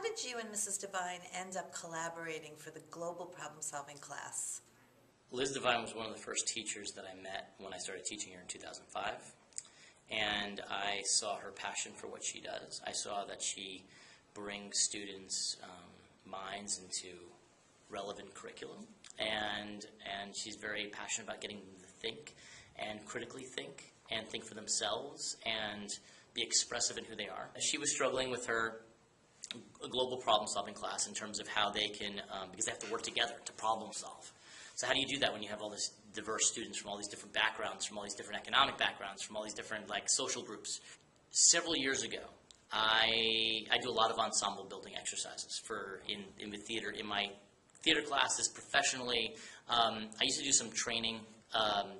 did you and Mrs. Devine end up collaborating for the global problem-solving class? Liz Devine was one of the first teachers that I met when I started teaching here in 2005, and I saw her passion for what she does. I saw that she brings students' minds into relevant curriculum, and she's very passionate about getting them to think and critically think and think for themselves and be expressive in who they are. She was struggling with her global problem-solving class in terms of how they can, because they have to work together to problem solve. So how do you do that when you have all this diverse students from all these different backgrounds, from all these different economic backgrounds, from all these different social groups? Several years ago, I do a lot of ensemble building exercises in the theater, in my theater classes, professionally. I used to do some training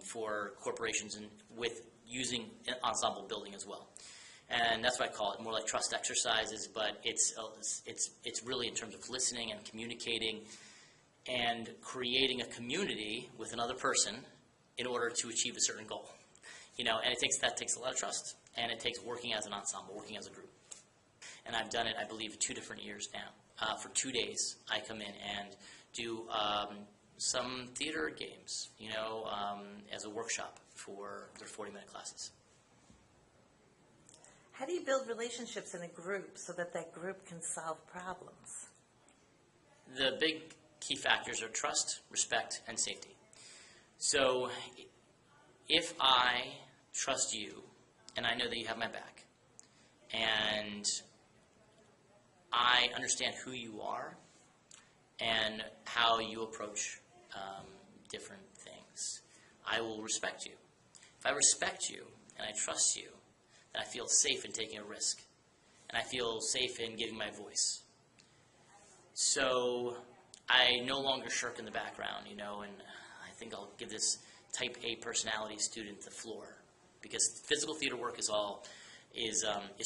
for corporations and with using ensemble building as well. And that's why I call it more like trust exercises, but it's really in terms of listening and communicating and creating a community with another person in order to achieve a certain goal. And that takes a lot of trust, and it takes working as an ensemble, working as a group. And I've done it, I believe, 2 different years now. For 2 days, I come in and do some theater games, as a workshop for their 40-minute classes. How do you build relationships in a group so that that group can solve problems? The big key factors are trust, respect, and safety. So if I trust you, and I know that you have my back, and I understand who you are and how you approach different things, I will respect you. If I respect you and I trust you, then I feel safe in taking a risk, and I feel safe in giving my voice. So I no longer shirk in the background, and I think I'll give this type A personality student the floor, because physical theater work is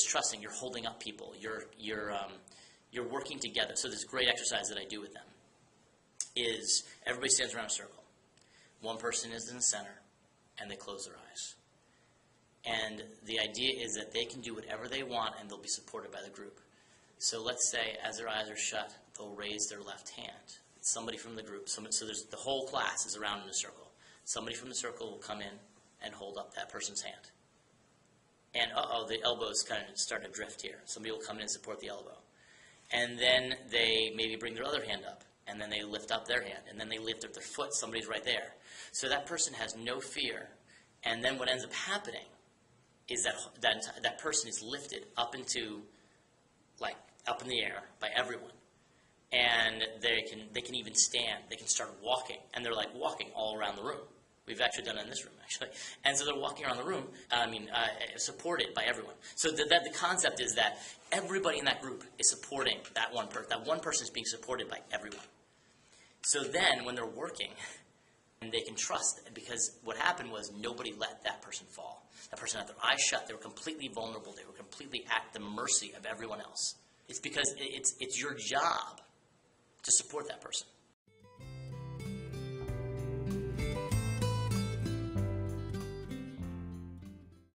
trusting. You're holding up people. You're working together. So this great exercise that I do with them is everybody stands around a circle. One person is in the center, and they close their eyes. And the idea is that they can do whatever they want, and they'll be supported by the group. So let's say, as their eyes are shut, they'll raise their left hand. Somebody from the group, so the whole class is around in a circle. Somebody from the circle will come in and hold up that person's hand. And the elbow's kind of starting to drift here. Somebody will come in and support the elbow. And then they maybe bring their other hand up, and then they lift up their hand, and then they lift up their foot. Somebody's right there. So that person has no fear. And then what ends up happening is that person is lifted up into, up in the air by everyone. And they can even stand. They can start walking. And they're walking all around the room. We've actually done it in this room, actually. And so they're walking around the room, supported by everyone. So the concept is that everybody in that group is supporting that one person. That one person is being supported by everyone. So then when they're working, and they can trust, because what happened was nobody let that person fall. That person had their eyes shut. They were completely vulnerable. They were completely at the mercy of everyone else. It's because it's your job to support that person.